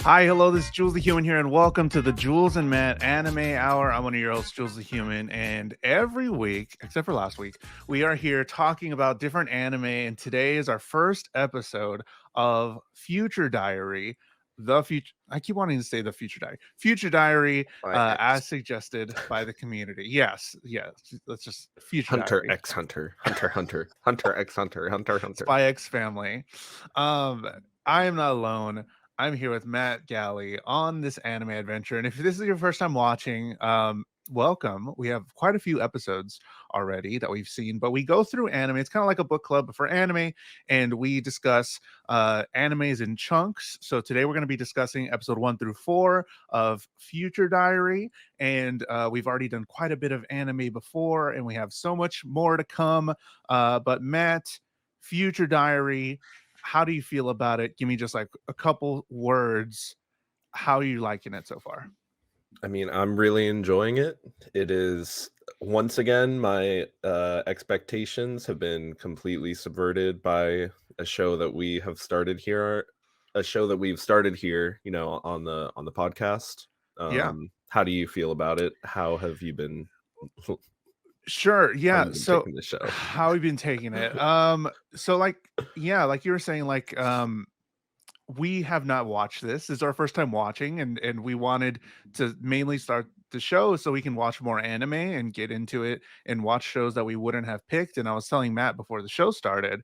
Hi, hello, this is Jules the Human here, and welcome to the Jules and Matt Anime Hour. I'm one of your hosts, Jules the Human, and every week, except for last week, we are here talking about different anime, and today is our first episode of Future Diary. The future, I keep wanting to say the Future Diary. Future Diary, By as X. suggested by the community. Yes, let's just Future Hunter Diary. X Hunter. Hunter X Hunter. Spy X Family. Um, I am not alone. I'm here with Matt Galley on this anime adventure. And if this is your first time watching, welcome. We have quite a few episodes already that we've seen, but we go through anime. It's kind of like a book club for anime, and we discuss animes in chunks. So today we're going to be discussing episode 1 through 4 of Future Diary. And we've already done quite a bit of anime before, and we have so much more to come. But Matt, Future Diary, how do you feel about it? Give me just like a couple words. How are you liking it so far? I mean, I'm really enjoying it. It is once again my expectations have been completely subverted by a show that we have started here, a show that we've started here, on the podcast. Yeah. How do you feel about it? How have you been Sure. how have Yeah. you been So taking the show? how have you been taking it? So like, yeah, like you were saying, like, we have not watched this. This is our first time watching, and we wanted to mainly start the show so we can watch more anime and get into it and watch shows that we wouldn't have picked. And I was telling Matt before the show started,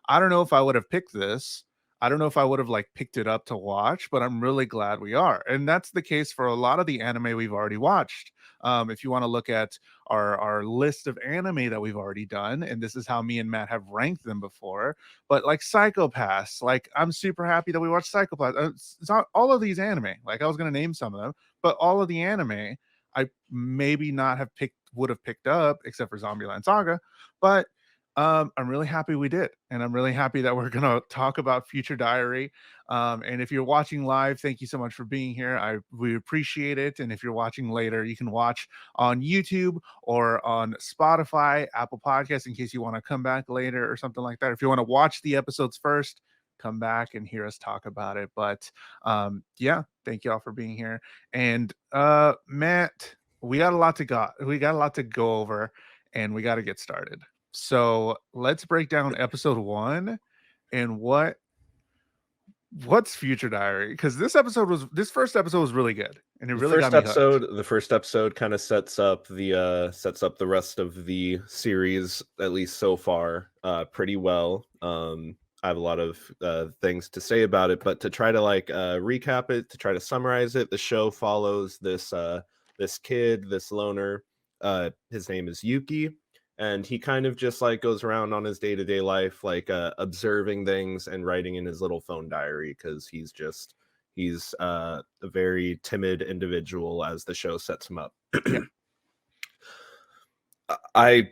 I don't know if I would have picked this. I don't know if I would have like picked it up to watch, but I'm really glad we are. And that's the case for a lot of the anime we've already watched. If you want to look at our list of anime that we've already done, and this is how me and Matt have ranked them before, but like Psychopaths, like I'm super happy that we watched Psychopaths. It's not all of these anime. Like I was gonna name some of them, but all of the anime I maybe not have picked would have picked up except for Zombieland Saga. But I'm really happy we did, and I'm really happy that we're gonna talk about Future Diary. And if you're watching live, thank you so much for being here. We appreciate it. And if you're watching later, you can watch on YouTube or on Spotify, Apple Podcasts, in case you want to come back later or something like that. If you want to watch the episodes first, come back and hear us talk about it. But yeah, thank you all for being here. And Matt, we got a lot to go over, and we got to get started. So let's break down episode 1 and what's Future Diary, because this first episode was really good, and it The really got first me hooked. episode, the first episode kind of sets up the rest of the series, at least so far, pretty well. I have a lot of things to say about it, but to try to recap it, to try to summarize it, the show follows this kid, this loner. His name is Yuki, and he kind of just like goes around on his day-to-day life, like observing things and writing in his little phone diary because he's a very timid individual, as the show sets him up. Yeah. I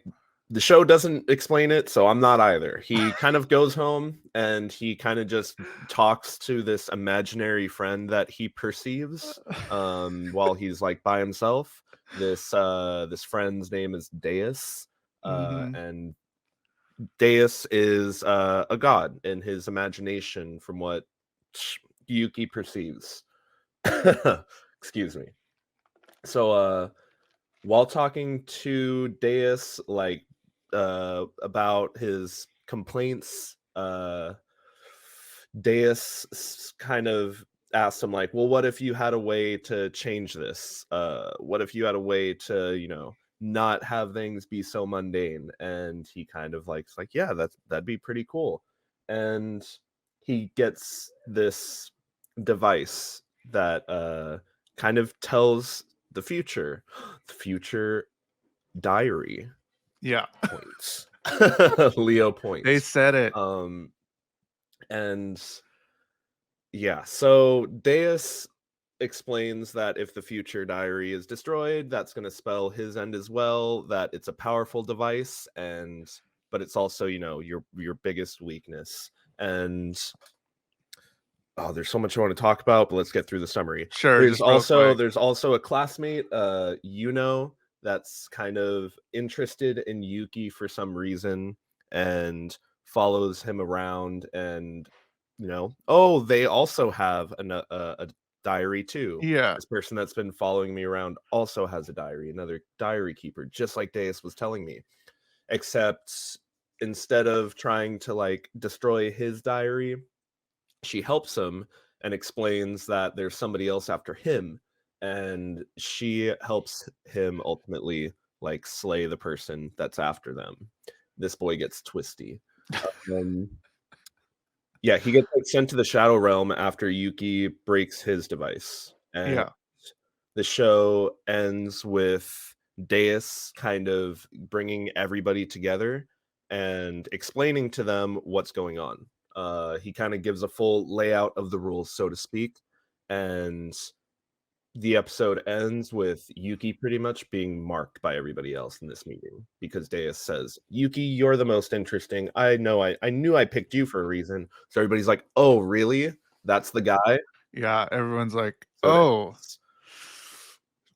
The show doesn't explain it, so I'm not either. He kind of goes home and he kind of just talks to this imaginary friend that he perceives while he's like by himself. This friend's name is Deus, Hmm. and Deus is a god in his imagination, from what Yuki perceives. Excuse me. So while talking to Deus, like about his complaints, Deus kind of asked him like, well, what if you had a way to change this? What if you had a way to, not have things be so mundane? And he kind of like, yeah, that'd be pretty cool. And he gets this device that kind of tells the future. The future diary Yeah. points. Leo They points. said it. um and yeah, so Deus explains that if the future diary is destroyed, that's going to spell his end as well, that it's a powerful device, and but it's also, your biggest weakness. And oh, there's so much I want to talk about, but let's get through the summary. Sure, There's just real also quick. there's also a classmate, that's kind of interested in Yuki for some reason and follows him around. And oh, they also have diary too. Yeah. This person that's been following me around also has a diary, another diary keeper, just like Deus was telling me. Except instead of trying to like destroy his diary, she helps him and explains that there's somebody else after him, and she helps him ultimately like slay the person that's after them. This boy gets twisty. Um, yeah, he gets like sent to the Shadow Realm after Yuki breaks his device, and Yeah. the show ends with Deus kind of bringing everybody together and explaining to them what's going on. He kind of gives a full layout of the rules, so to speak, and the episode ends with Yuki pretty much being marked by everybody else in this meeting because Deus says, "Yuki, you're the most interesting. I know I knew I picked you for a reason." So everybody's like, "Oh, really? That's the guy?" Yeah. Everyone's like, So oh, that's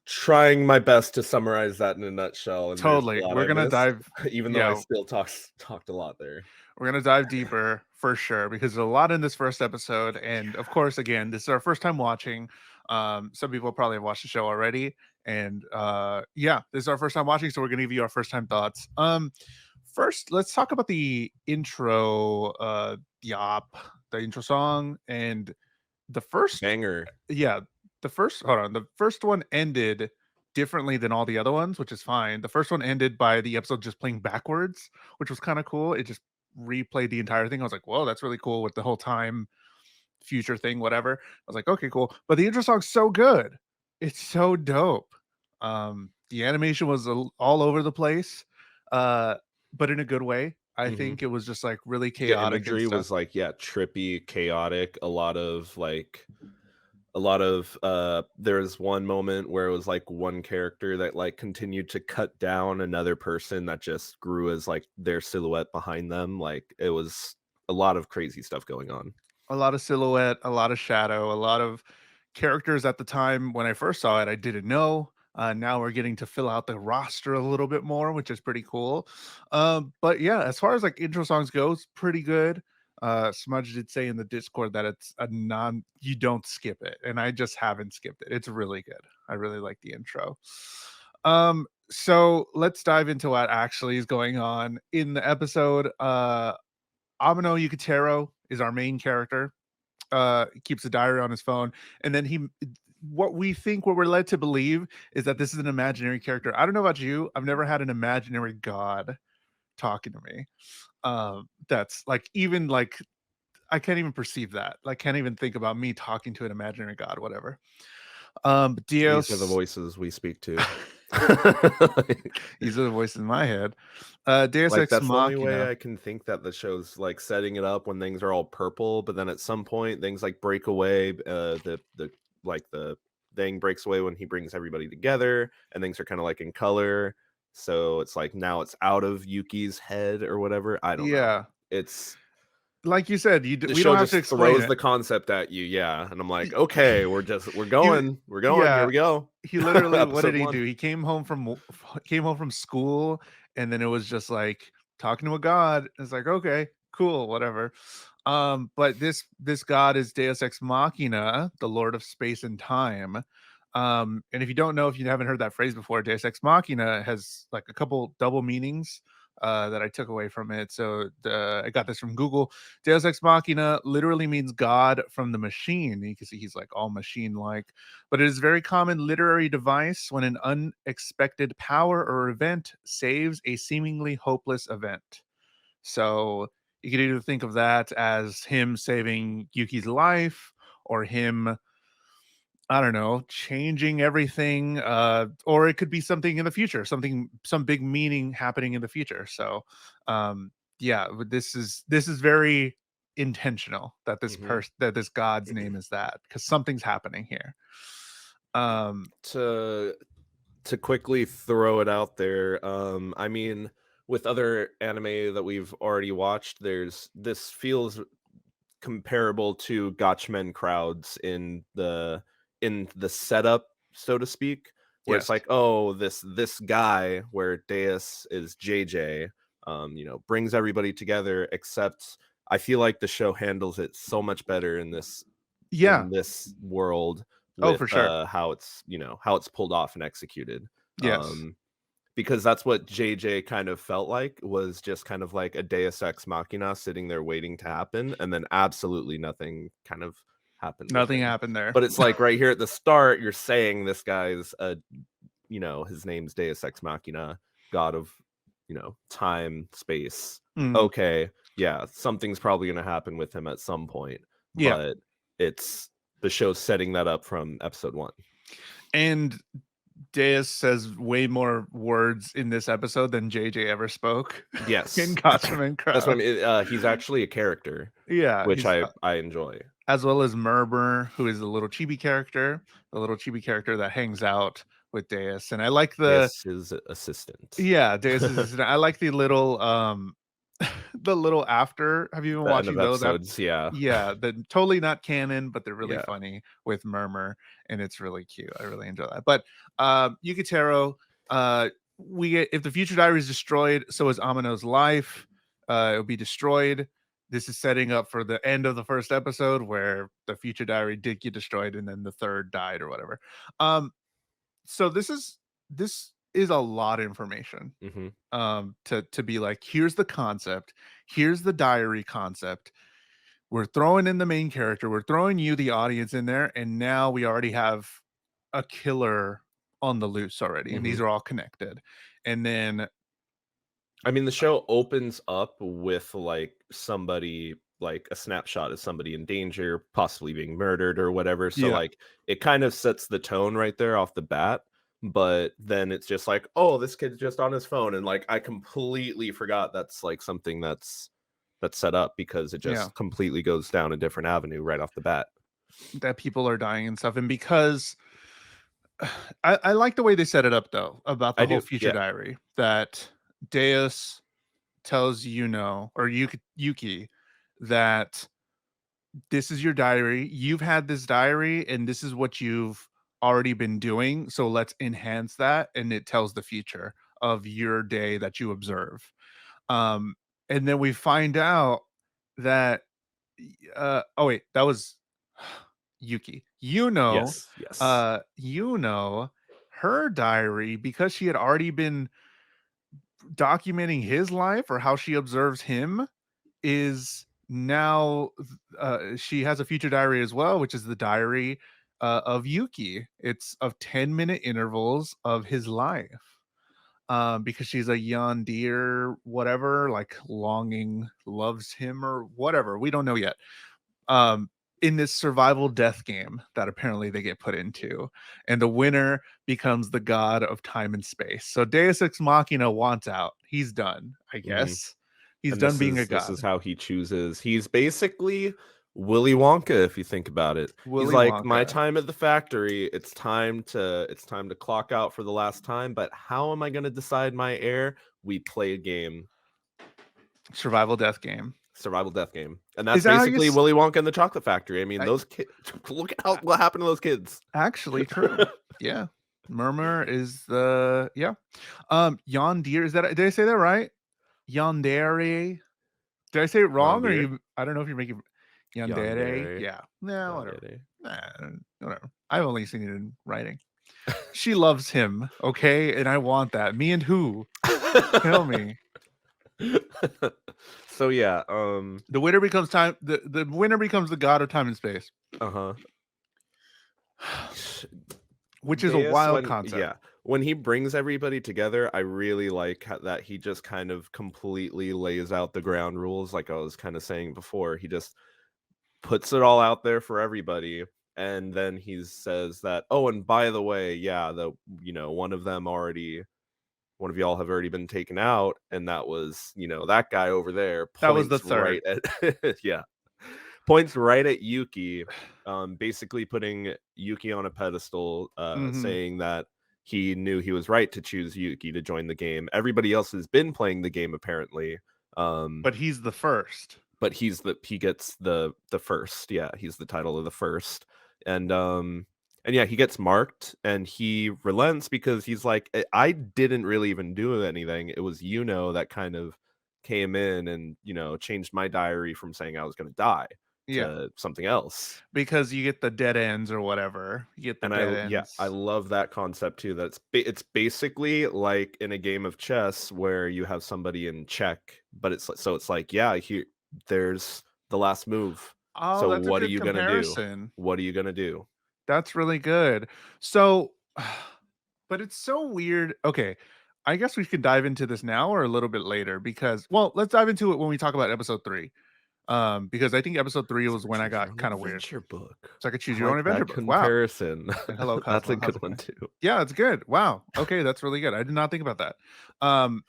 trying my best to summarize that in a nutshell, and there's a totally. lot We're I gonna missed, dive. even though I Yeah. still talked a lot there. We're gonna dive deeper for sure because there's a lot in this first episode, and of course, again, this is our first time watching. Some people probably have watched the show already, and yeah, this is our first time watching, so we're gonna give you our first time thoughts. First, let's talk about the intro, yop, the intro song, and the first, Banger. yeah, the first. Hold on, the first one ended differently than all the other ones, which is fine. The first one ended by the episode just playing backwards, which was kind of cool. It just replayed the entire thing. I was like, whoa, that's really cool with the whole time future thing, whatever. I was like, okay, cool. But the intro song's so good. It's so dope. The animation was all over the place, uh, but in a good way. I Mhm. think it was just like really The chaotic and imagery stuff. was like, yeah, trippy, chaotic, a lot of there's one moment where it was like one character that like continued to cut down another person that just grew as like their silhouette behind them. Like it was a lot of crazy stuff going on. A lot of silhouette, a lot of shadow, a lot of characters at the time when I first saw it, I didn't know. Now we're getting to fill out the roster a little bit more, which is pretty cool. But yeah, as far as like intro songs goes, pretty good. Smudge did say in the Discord that it's a non, you don't skip it, and I just haven't skipped it. It's really good. I really like the intro. So let's dive into what actually is going on in the episode. Amino Yukitero is our main character. Keeps a diary on his phone, and then what we're led to believe is that this is an imaginary character. I don't know about you. I've never had an imaginary god talking to me. That's like even like I can't even perceive that. Like can't even think about me talking to an imaginary god, whatever. These are the Dios. voices we speak to. These are the voices in my head. Deus Like Ex that's the only way Machina. I can think that the show's like setting it up when things are all purple, but then at some point things like break away. The like the thing breaks away when he brings everybody together, and things are kind of like in color. So it's like now it's out of Yuki's head or whatever. I don't know. Yeah, It's like you said, the we don't show have to just explain throws it. the concept at you, yeah. And I'm like, Y- okay, You, we're going. Here yeah, we go. he literally, what did Episode he one. do? He came home from school, and then it was just like talking to a god. It's like, okay, cool, whatever. But this god is Deus Ex Machina, the Lord of Space and Time. And if you don't know, if you haven't heard that phrase before, Deus Ex Machina has like a couple double meanings that I took away from it. So I got this from Google. Deus Ex Machina literally means God from the machine. You can see he's like all machine-like, but it is a very common literary device when an unexpected power or event saves a seemingly hopeless event. So you could either think of that as him saving Yuki's life or him, I don't know, changing everything, or it could be something in the future, some big meaning happening in the future. So, yeah, but this is very intentional that Mhm. that this god's name is that because something's happening here. Um, To quickly throw it out there, I mean, with other anime that we've already watched, this feels comparable to Gotchmen crowds in the setup, so to speak, where it's yes, like, oh, this guy where Deus is JJ, brings everybody together. Except I feel like the show handles it so much better yeah, in this world Oh, with for sure. how it's how it's pulled off and executed. Yes. Because that's what JJ kind of felt like, was just kind of like a Deus Ex Machina sitting there waiting to happen, and then absolutely nothing kind of happened with Nothing him. happened there. But it's like right here at the start, you're saying this guy's his name's Deus Ex Machina, god of, time, space. Mm, Okay, yeah, something's probably going to happen with him at some point, yeah. but it's the show setting that up from episode 1. And Deus says way more words in this episode than JJ ever spoke in Yes. Costume and That's what I Crowd. mean. He's actually a character, Yeah, which he's I enjoy. as well as Murmur, who is the little chibi character, that hangs out with Deus. And I like the Deus his assistant. yeah, Deus is I like the little the little after. Have you been The end watching of those after? episodes, yeah. Yeah, they're totally not canon, but they're really Yeah. funny with Murmur, and it's really cute. I really enjoy that. But Yukitero, we get if the future diary is destroyed, so is Amano's life. It'll be destroyed. This is setting up for the end of the first episode where the future diary did get destroyed and then the third died or whatever. So this is a lot of information Mhm. to be like, here's the concept, here's the diary concept, we're throwing in the main character, we're throwing you the audience in there, and now we already have a killer on the loose already, and these Mhm. are all connected. And then I mean, the show opens up with, like, somebody like, a snapshot of somebody in danger, possibly being murdered or whatever, so, yeah, like, it kind of sets the tone right there off the bat, but then it's just like, "Oh, this kid's just on his phone," and, like, I completely forgot that's, like, something that's set up, because it yeah, just completely goes down a different avenue right off the bat. that people are dying and stuff. And because I like the way they set it up though about I the whole do, future yeah. diary, that Deus tells or Yuki that this is your diary. You've had this diary, and this is what you've already been doing. So let's enhance that. And it tells the future of your day that you observe. Um, and then we find out that, oh, wait, that was Yuki. Yes, yes. Her diary, because she had already been documenting his life or how she observes him, is now she has a future diary as well, which is the diary of Yuki. It's of 10-minute intervals of his life. Because she's a yondir, whatever, like longing, loves him or whatever. We don't know yet. Um, in this survival death game that apparently they get put into, and the winner becomes the god of time and space. So Deus Ex Machina wants out. He's done, I Mhm. guess. He's And done this being a is this is god. how he chooses. He's basically Willy Wonka, if you think about it. He's Willy like, my Wonka. time at the factory, it's time to clock out for the last time, but how am I going to decide my heir? We play a game, Survival death game. survival death game. And that's Is that how basically Willy Wonka and the Chocolate Factory. I mean, those kids, look at what happened to those kids. actually true? Yeah. Murmur is the yeah. Yondir, is that did I say that right? Yandere. Did I say it wrong or Yondir, you I don't know if you're making Yandere. Yandere, Yeah. No, whatever. Yandere. Whatever. I've only seen it in writing. She loves him, okay? And I want that. Me and who? Tell me. So yeah, The winner becomes time the winner becomes the god of time and space. uh-huh. Which is a Deus, wild when concept. yeah, when he brings everybody together, I really like that he just kind of completely lays out the ground rules, like I was kind of saying before. He just puts it all out there for everybody, and then he says that, oh, and by the way, yeah, one of y'all have already been taken out, and that was, that guy over there, That was the points third. right at yeah, points right at Yuki, basically putting Yuki on a pedestal, Mhm. saying that he knew he was right to choose Yuki to join the game. Everybody else has been playing the game apparently, But he's the first. but he gets the first. Yeah, he's the title of the first, and yeah, he gets marked, and he relents because he's like, I didn't really even do anything. It was that kind of came in and changed my diary from saying I was going to die. Yeah, something else. because you get the dead ends or whatever. You get the And dead I ends. love that concept too. It's basically like in a game of chess where you have somebody in check, but it's like, yeah, here there's the last move. Oh, So that's a what are good you gonna do? comparison. What are you gonna do? That's really good. So, but it's so weird. Okay, I guess we can dive into this now or a little bit later because, well, let's dive into it when we talk about episode 3. Because I think episode 3 It's was like a when I choose your got own kind of weird. adventure book. It's like a choose I your own like adventure that book. Wow. comparison. And hello, That's a Cosmo. How's good it one going? too. Yeah, it's good. Wow. Okay, that's really good. I did not think about that. Um,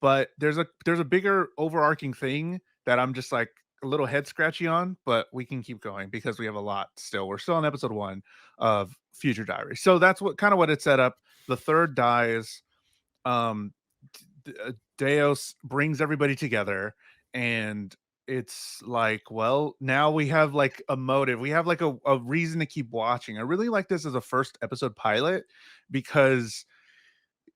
but there's a bigger overarching thing that I'm just like a little head scratchy on, but we can keep going because we have a lot still. We're still on episode 1 of Future Diary. So that's what kind of what it set up. The third dies. Um Deus brings everybody together, and it's like, well, now we have like a motive. We have like a reason to keep watching. I really like this as a first episode pilot because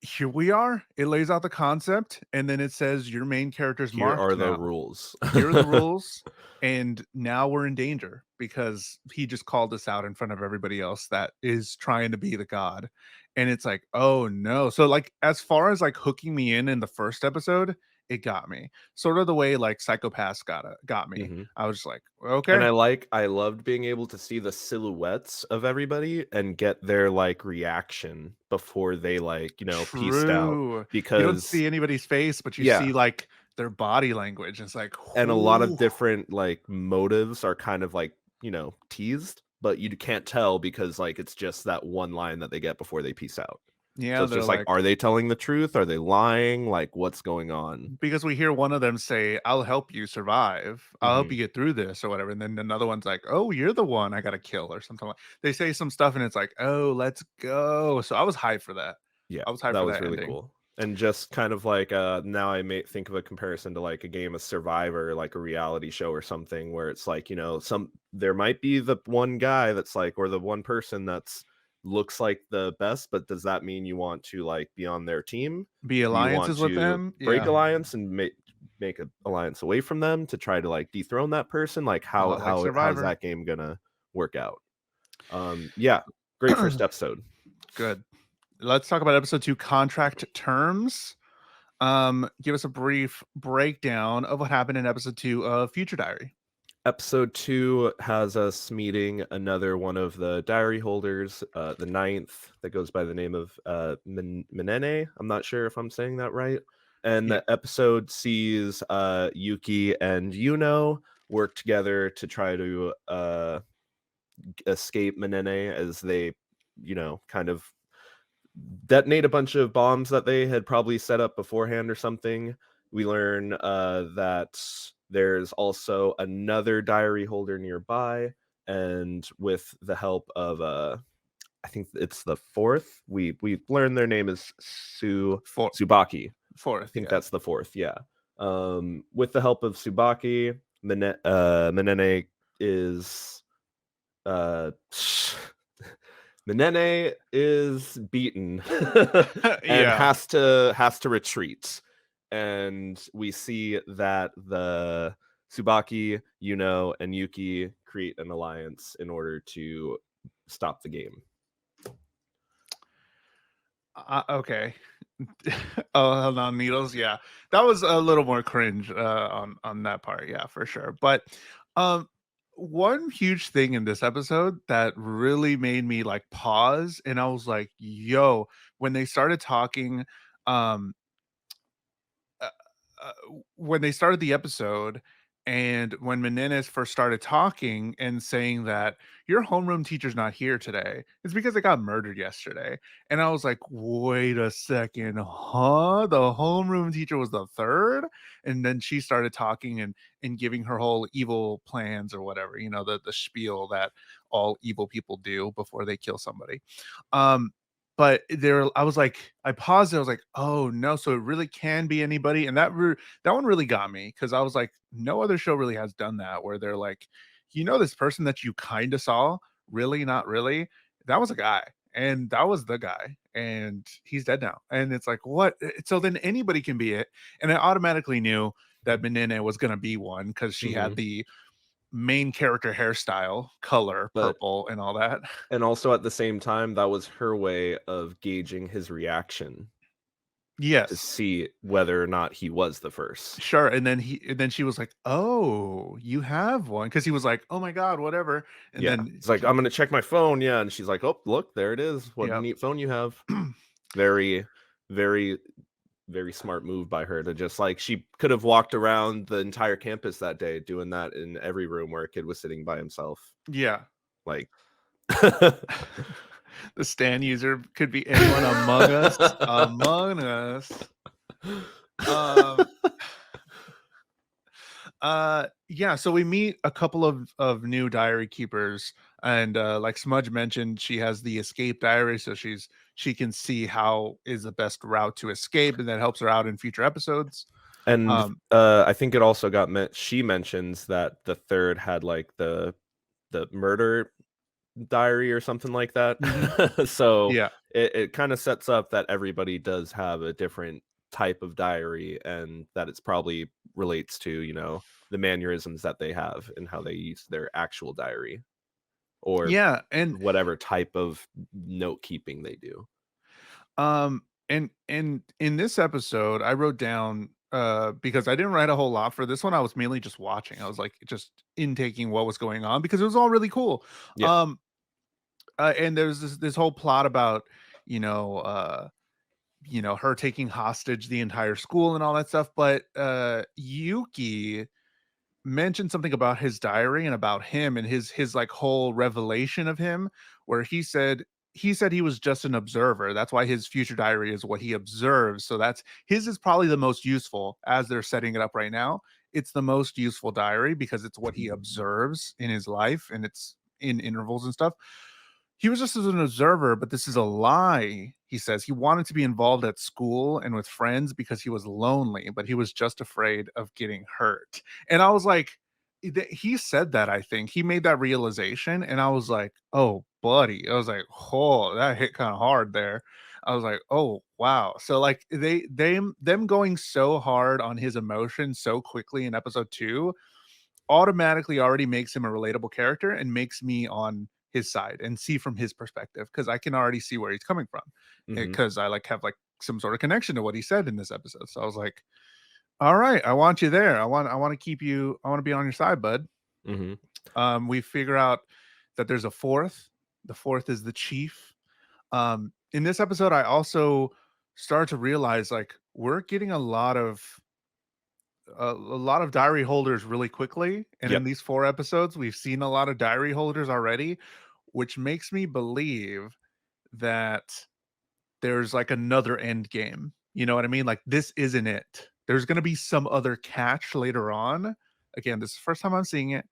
here we are. It lays out the concept, and then it says your main character's Here marked are the now. rules. Here are the rules, and now we're in danger because he just called us out in front of everybody else that is trying to be the god. And it's like, oh no. So like as far as like hooking me in the first episode, it got me. Sort of the way like Psychopaths got me. Mhm. I was just like, And okay, I loved being able to see the silhouettes of everybody and get their, like, reaction before they, like, pieced out true. You don't because see anybody's face, but you yeah, see like their body language. It's like, and a lot of whoo. different, like, motives are kind of, like, teased, but you can't tell because, like, it's just that one line that they get before they piece out. So Yeah, it's they're just like, like, are they telling the truth? Are they lying? Like, what's going on? because we hear one of them say, "I'll help you survive. I'll help you Mhm. get through this," or whatever, and then another one's like, "Oh, you're the one I gotta kill," or something like they say some stuff, and it's like, "Oh, let's go." So I was hyped for that. Yeah, I was hyped that for was that really ending. cool. And just kind of like now I may think of a comparison to like a game of Survivor, like a reality show or something where it's like, some there might be the one guy that's like or the one person that's looks like the best, but does that mean you want to like be on their team? Be Do you want alliances with to them? break Yeah. alliance and make an alliance away from them to try to like dethrone that person? Like A how lot like how's Survivor. that game gonna work out? Yeah, great first episode. Good. Let's talk about episode 2, contract terms. Give us a brief breakdown of what happened in episode 2 of Future Diary. Episode 2 has us meeting another one of the diary holders, the ninth, that goes by the name of Minene. I'm not sure if I'm saying that right. And Yeah. the episode sees Yuki and Yuno work together to try to escape Minene as they, kind of detonate a bunch of bombs that they had probably set up beforehand or something. We learn that there's also another diary holder nearby, and with the help of I think it's the fourth. We learn their name is Four, Subaki. I fourth, think yeah. that's the fourth. Yeah. With the help of Subaki, Minene is uh Menene is beaten and Yeah. has to retreat. And we see that the Tsubaki, Yuno, and Yuki create an alliance in order to stop the game. Okay. Oh, Hell on Needles, yeah. That was a little more cringe, on that part, yeah, for sure. But, um, one huge thing in this episode that really made me, like, pause, and I was like, "Yo," when they started talking, um uh, uh, when they started the episode and when Menendez first started talking and saying that your homeroom teacher's not here today, it's because they got murdered yesterday. And I was like, wait a second, huh? The homeroom teacher was the third? And then she started talking and giving her whole evil plans or whatever, the spiel that all evil people do before they kill somebody. Um, but I was like, I paused. I was like, "Oh no!" So it really can be anybody, and that one really got me because I was like, no other show really has done that where they're like, this person that you kind of saw, really not really. That was a guy, and that was the guy, and he's dead now. And it's like, what? So then anybody can be it, and I automatically knew that Benene was gonna be one because she had Mhm. main character hairstyle, color, but purple, and all that. and also at the same time, that was her way of gauging his reaction to Yes. see whether or not he was the first. Sure, and then she was like, "Oh, you have one," because he was like, "Oh my god, whatever," and Yeah. then It's like, he "I'm gonna check my phone." Yeah, and she's like, "Oh, look, there it is. What a yeah. neat phone you have." Very, very, very smart move by her to just like she could have walked around the entire campus that day doing that in every room where a kid was sitting by himself. Yeah. Like The Stan user could be anyone among us, among us. Um yeah, so we meet a couple of new diary keepers, and like Smudge mentioned, she has the escape diary, so she can see how is the best route to escape, and that helps her out in future episodes. and um I think it also got she mentions that the third had like the murder diary or something like that. mhm, So yeah. it kind of sets up that everybody does have a different type of diary and that it's probably relates to, the mannerisms that they have and how they use their actual diary or Yeah, and whatever type of note keeping they do. um and in this episode I wrote down, because I didn't write a whole lot for this one. I was mainly just watching. I was like just intaking what was going on because it was all really cool. Yeah. Um and there's this whole plot about, you know, uh her taking hostage the entire school and all that stuff, but Yuki mentioned something about his diary and about him and his like whole revelation of him, where he said he was just an observer. That's why his future diary is what he observes. So that's his is probably the most useful as they're setting it up right now. It's the most useful diary because it's what he observes in his life, and it's in intervals and stuff. He was just as an observer, but this is a lie. He says he wanted to be involved at school and with friends because he was lonely, but he was just afraid of getting hurt. And I was like, he said that, I think he made that realization, and I was like, oh buddy, I was like, oh, that hit kind of hard there. I was like, oh wow. So like them going so hard on his emotions so quickly in episode 2 automatically already makes him a relatable character and makes me on his side and see from his perspective, because I can already see where he's coming from, Hmm. because I like have like some sort of connection to what he said in this episode. So I was like, all right, I want you there. I want to keep you. I want to be on your side, bud. Hmm. We figure out that there's a fourth. The fourth is the chief. In this episode, I also start to realize like we're getting a lot of diary holders really quickly, and in Yep. these 4 episodes, we've seen a lot of diary holders already, which makes me believe that there's, like, another end game. You know what I mean? Like, this isn't it. There's gonna be some other catch later on. Again, this is the first time I'm seeing it,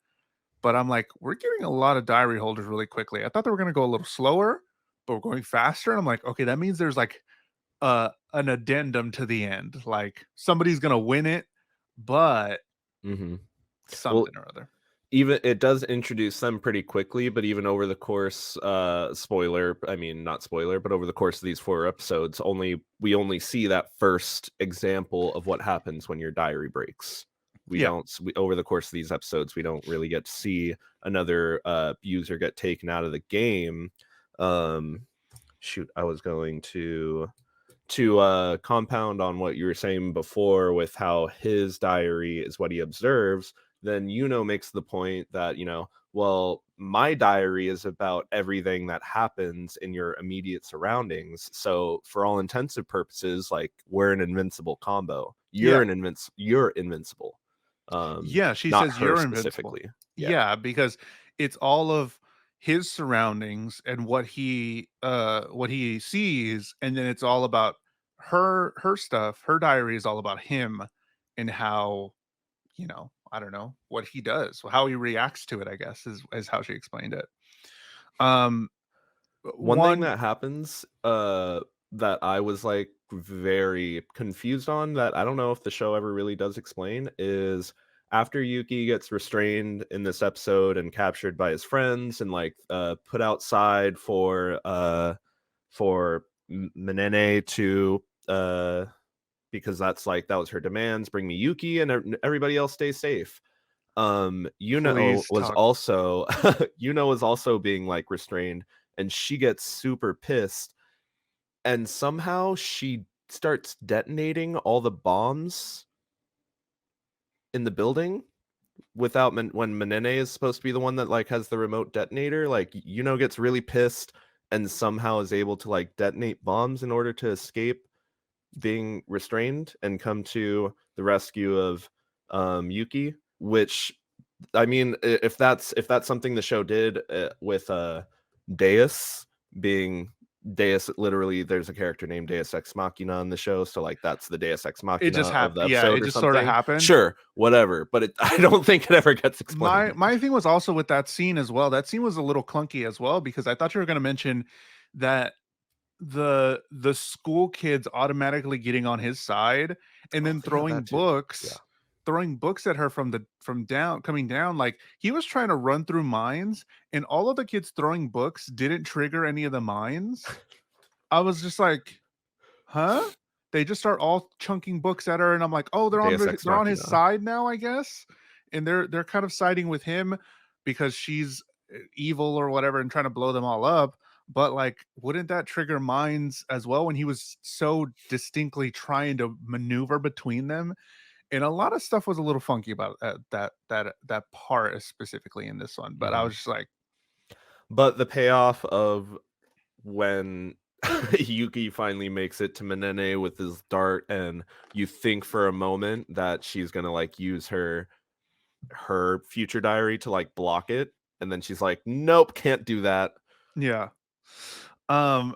but I'm like, "We're getting a lot of diary holders really quickly." I thought they were gonna go a little slower, but we're going faster, and I'm like, "Okay, that means there's, like, an addendum to the end. Like, somebody's gonna win it, but Hmm. Well, something or other." even it does introduce them pretty quickly, but even over the course, spoiler, I mean, not spoiler, but over the course of these 4 episodes, we only see that first example of what happens when your diary breaks. We Yeah. don't over the course of these episodes, we don't really get to see another user get taken out of the game. Um, shoot, I was going to compound on what you were saying before with how his diary is what he observes. Then makes the point that, well, my diary is about everything that happens in your immediate surroundings. So for all intensive purposes, like we're an invincible combo. Yeah. You're invincible. Yeah, she Not says her you're invincible. specifically. Yeah. Yeah, because it's all of his surroundings and what he sees, and then it's all about her stuff. Her diary is all about him and how, I don't know, what he does, how he reacts to it, I guess is how she explained it. Um One thing one that happens, that I was, like, very confused on that I don't know if the show ever really does explain is after Yuki gets restrained in this episode and captured by his friends and, like, put outside for Manene to, because that's, like that was her demands, "Bring me Yuki and everybody else stay safe." Yuno Please was talk. also Yuno was also being like restrained, and she gets super pissed, and somehow she starts detonating all the bombs in the building without when Manene is supposed to be the one that like has the remote detonator. Like Yuno gets really pissed and somehow is able to like detonate bombs in order to escape being restrained and come to the rescue of Yuki, which I mean, if that's something the show did with Deus being Deus, literally, there's a character named Deus Ex Machina in the show, so like that's the Deus Ex It Machina just of the happened. Yeah, episode it or just sort of something. happened. Sure, whatever, but I don't think it ever gets explained. My thing was also with that scene as well. That scene was a little clunky as well because I thought you were going to mention that the school kids automatically getting on his side and Oh, then yeah, that too. Yeah. throwing books at her from down coming down. Like he was trying to run through mines and all of the kids throwing books didn't trigger any of the mines. I was just like, huh? They just start all chunking books at her, and I'm like, oh, Deus Ex they're on his Machina. side now, I guess. And they're kind of siding with him because she's evil or whatever and trying to blow them all up. But like, wouldn't that trigger minds as well when he was so distinctly trying to maneuver between them? And a lot of stuff was a little funky about that part specifically in this one. But I Mhm. was just like, But the payoff of when Yuki finally makes it to Manene with his dart, and you think for a moment that she's gonna like use her future diary to like block it, and then she's like, "Nope, can't do that." yeah. Um,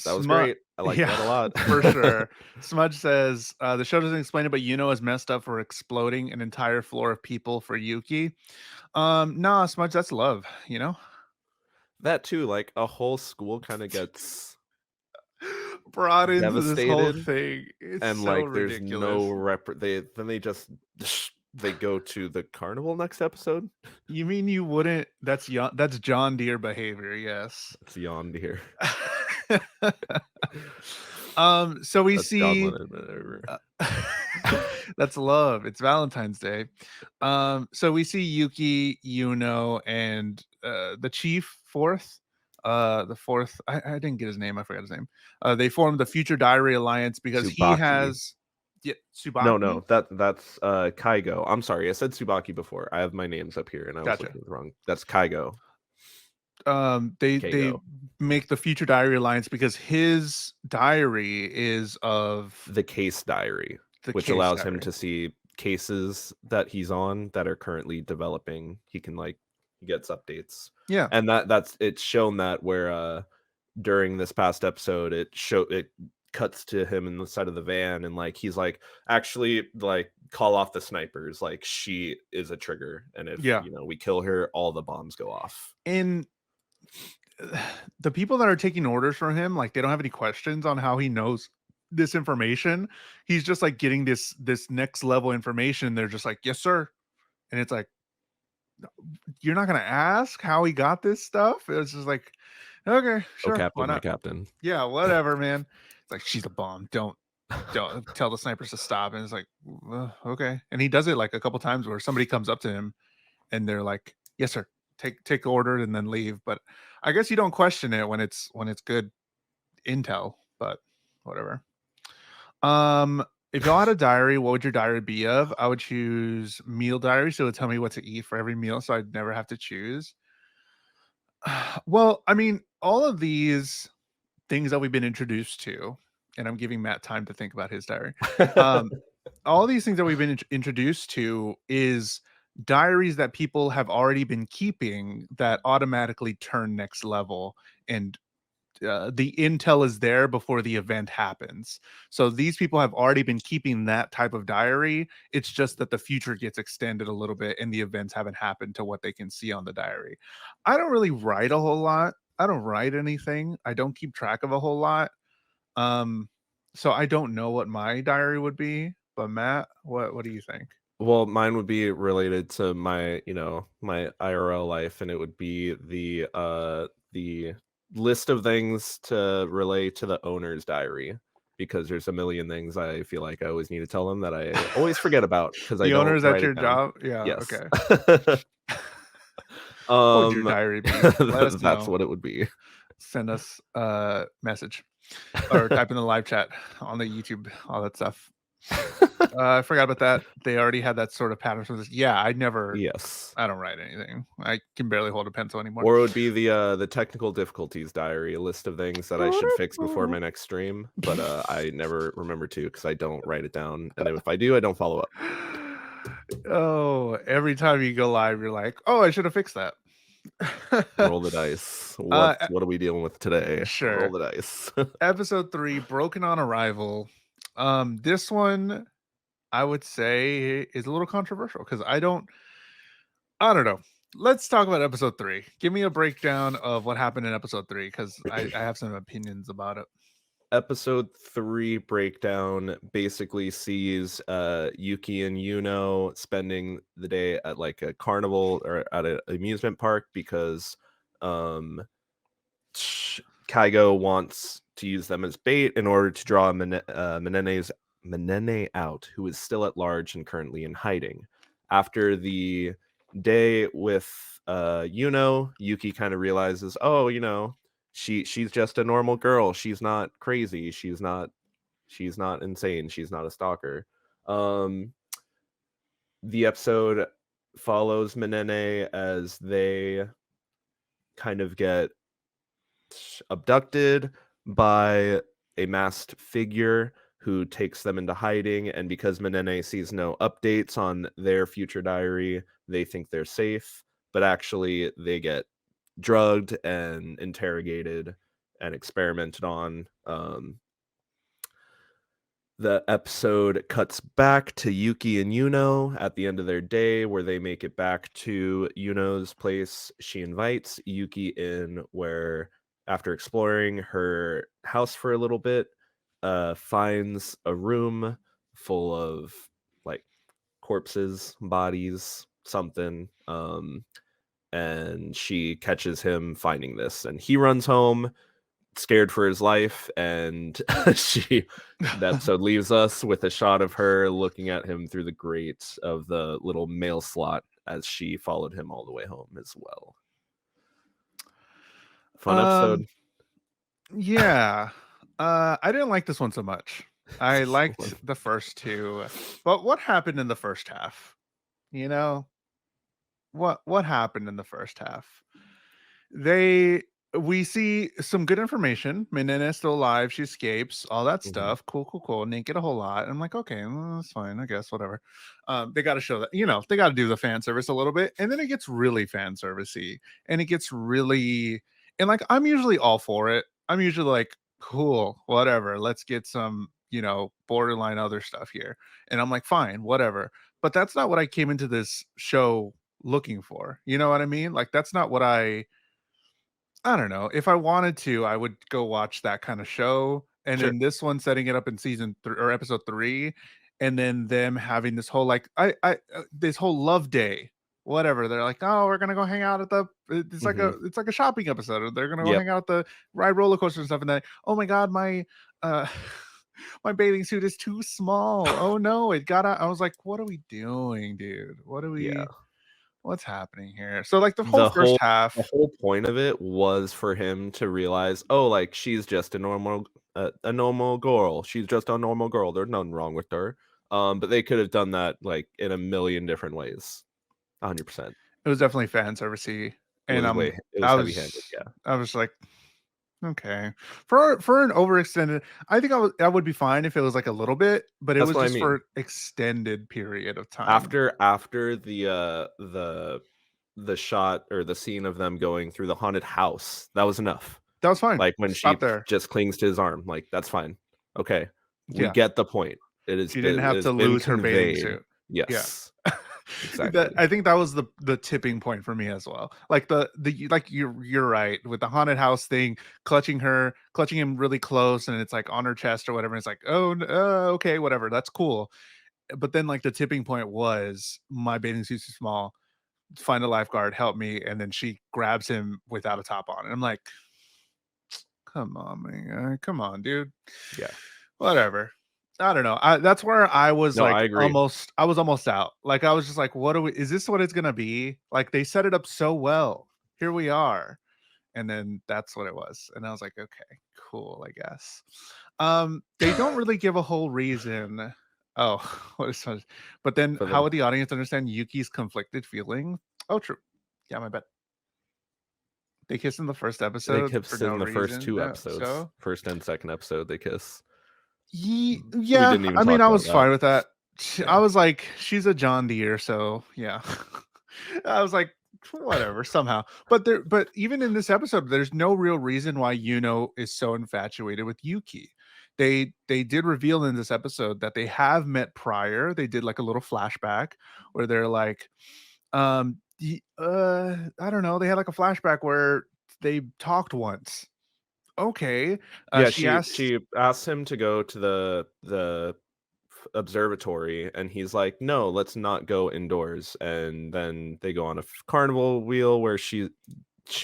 That was Smut, great. I like yeah, that a lot. for sure. Smudge says the show doesn't explain it, but Yuno is messed up for exploding an entire floor of people for Yuki. Nah, Smudge, that's love, you know. That too, like a whole school kind of gets Brought into this whole devastated, thing. It's and so like there's no ridiculous. they just they go to the carnival next episode. You mean you wouldn't? That's John Deere behavior. Yes. It's beyond here. So we That's John see Lennon. Whatever. uh, that's love. It's Valentine's Day. So we see Yuki, Yuno, and the chief fourth. The fourth, I didn't get his name, I forgot his name. They formed the Future Diary Alliance because he Tsubaki. has, yeah, No, Subaki. no, that's Kaigo. I'm sorry, I said Tsubaki before. I have my names up here and I was Gotcha. looking at the wrong. That's Kaigo. They Kaigo. make the Future Diary Alliance because his diary is of The case diary, the which case allows him diary. to see cases that he's on that are currently developing. He can like he gets updates. Yeah. And that's it's shown that where during this past episode it cuts to him in the side of the van, and like he's like, actually, like, call off the snipers, like she is a trigger, and if Yeah. you know we kill her, all the bombs go off. And the people that are taking orders from him, like they don't have any questions on how he knows this information. He's just like getting this next level information. They're just like, yes, sir. And it's like, you're not gonna ask how he got this stuff. It's just like, okay, Oh, sure, why captain, my not? captain. Yeah, whatever, man. It's like she's a bomb. Don't tell the snipers to stop. And it's like, okay. And he does it like a couple times where somebody comes up to him and they're like, yes, sir, take order and then leave. But I guess you don't question it when it's good intel, but whatever. If y'all had a diary, what would your diary be of? I would choose meal diary, so it would tell me what to eat for every meal, so I'd never have to choose. Well, I mean, all of these things that we've been introduced to, and I'm giving Matt time to think about his diary. Um, all these things that we've been introduced to is diaries that people have already been keeping that automatically turn next level, and the intel is there before the event happens. So these people have already been keeping that type of diary. It's just that the future gets extended a little bit and the events haven't happened to what they can see on the diary. I don't really write a whole lot. I don't write anything. I don't keep track of a whole lot. Um, so I don't know what my diary would be. But Matt, what do you think? Well, mine would be related to my, my IRL life, and it would be the list of things to relay to the owner's diary. because there's a million things I feel like I always need to tell them that I always forget about because I The don't owners at write it your down. job? Yeah, Yes. okay. What would your um diary be? Let us that's know. what it would be. Send us a message or type in the live chat on the YouTube, all that stuff. I forgot about that. They already had that sort of pattern for this. Yeah, Yes. I don't write anything. I can barely hold a pencil anymore. Or it would be the technical difficulties diary, a list of things that I should fix before my next stream, but I never remember to because I don't write it down, and if I do, I don't follow up. Oh, every time you go live, you're like, "Oh, I should have fixed that." Roll the dice. uh, What are we dealing with today? Roll sure. the dice. Episode 3, Broken on Arrival. This one I would say is a little controversial because I don't know. Let's talk about episode 3. Give me a breakdown of what happened in episode 3 because I have some opinions about it. Episode 3 breakdown basically sees Yuki and Yuno spending the day at like a carnival or at an amusement park because um Kaigo wants to use them as bait in order to draw Menene out, who is still at large and currently in hiding. After the day with Yuno, Yuki kind of realizes, oh, she's just a normal girl. She's not crazy. She's not insane. She's not a stalker. The episode follows Menene as they kind of get abducted by a masked figure who takes them into hiding, and because Menene sees no updates on their future diary, they think they're safe, but actually they get drugged and interrogated and experimented on. The episode cuts back to Yuki and Yuno at the end of their day, where they make it back to Yuno's place. She invites Yuki in, where after exploring her house for a little bit, finds a room full of like corpses, bodies, something. And she catches him finding this, and he runs home scared for his life, and the episode leaves us with a shot of her looking at him through the grate of the little mail slot as she followed him all the way home as well. Fun episode. Yeah. I didn't like this one so much. I liked the first two, but what happened in the first half? You know, what happened in the first half? They we see some good information. Menina's still alive. She escapes. All that Mhm. stuff. Cool, cool, cool. Didn't get a whole lot. I'm like, okay, well, that's fine. I guess whatever. They got to show that they got to do the fan service a little bit, and then it gets really fan servicey, and it gets really and like I'm usually all for it. I'm usually like, cool, whatever. Let's get some borderline other stuff here, and I'm like, fine, whatever. But that's not what I came into this show looking for. You know what I mean? Like that's not what I don't know. If I wanted to, I would go watch that kind of show. And Sure. then this one setting it up in season 3 or episode 3, and then them having this whole like I this whole love day, whatever. They're like, oh, we're gonna go hang out at the. Mhm. It's like a shopping episode. Or they're gonna go Yep. hang out at the ride roller coaster and stuff. And then, oh my god, my uh my bathing suit is too small. Oh no, it got out. I was like, what are we doing, dude? Yeah. What's happening here? So like the whole The first whole the half. whole point of it was for him to realize, oh, like she's just a normal girl. She's just a normal girl. There's nothing wrong with her. But they could have done that like in a million different ways. 100%. It was definitely fan servicey, and It was I heavy-handed, was yeah. I was like, okay, for an overextended. I think I would be fine if it was like a little bit, but it That's was what I just mean. for Extended period of time. After the shot or the scene of them going through the haunted house, that was enough. That was fine. Like, when Stop she there. just clings to his arm, like, that's fine. Okay, we Yeah, get the point. she didn't have It has to been lose her bathing conveyed. suit. Yeah. Yes, That exactly. I think that was the tipping point for me as well. Like the like you're right with the haunted house thing, clutching him really close, and it's like on her chest or whatever. And it's like, oh, okay, whatever, that's cool. But then like the tipping point was my bathing suit's too small. Find a lifeguard, help me. And then she grabs him without a top on. And I'm like, come on, man. Come on, dude. Yeah. whatever. I don't know. That's where I was No, like I agree. I was almost out. Like I was just like, what do we is this what it's gonna be? Like they set it up so well. Here we are. And then that's what it was. And I was like, okay, cool, I guess. They don't really give a whole reason. Oh, what is so but then For how the would the audience understand Yuki's conflicted feeling? Oh, true. Yeah, my bad. They kiss in the first they episode for kiss no in the first reason. two No, episodes, so first and second episode, they kiss. We Yeah, didn't even I mean, talk I about was that. fine with that. I Yeah. was like, she's a John Deere, so yeah. I was like, whatever, somehow. But even in this episode, there's no real reason why Yuno is so infatuated with Yuki. They did reveal in this episode that they have met prior. They did like a little flashback where they're like, I don't know, they had like a flashback where they talked once. Okay. Yeah, She asked, she asked him to go to the observatory, and he's like, no, let's not go indoors. And then they go on a carnival wheel where she's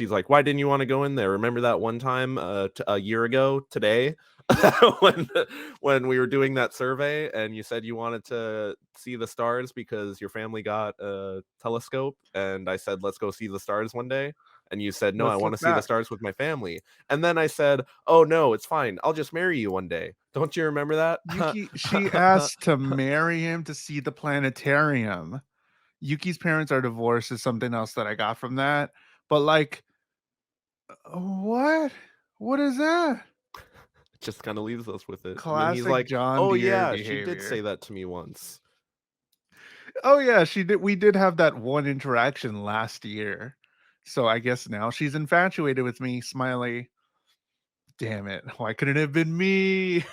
like, why didn't you want to go in there? Remember that one time a year ago today when when we were doing that survey and you said you wanted to see the stars because your family got a telescope, and I said let's go see the stars one day, and you said no, I let's want look to see the back. stars with my family. And then I said, oh no, it's fine, I'll just marry you one day. Don't you remember that? Yuki, she asked to marry him to see the planetarium. Yuki's parents are divorced is something else that I got from that. But like, what? What is that? Just kind of leaves us with it. And then he's Classic like, John "Oh Deere yeah, she did behavior. say that to me once." Oh yeah, she did. We did have that one interaction last year. So I guess now she's infatuated with me, Smiley. Damn it. Why couldn't it have been me?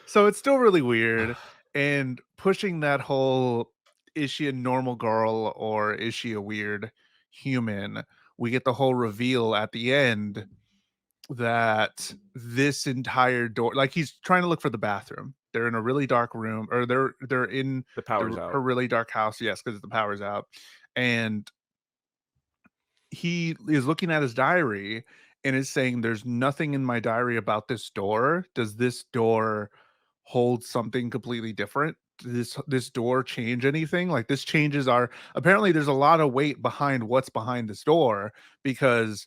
So it's still really weird. And pushing that whole is she a normal girl or is she a weird human? We get the whole reveal at the end that this entire door, like he's trying to look for the bathroom. They're in a really dark room, or they're in The power's her out. really dark house. Yes, because the power's out, and he is looking at his diary and is saying, "There's nothing in my diary about this door. Does this door hold something completely different? Does this door change anything? Like this changes our." Apparently, there's a lot of weight behind what's behind this door because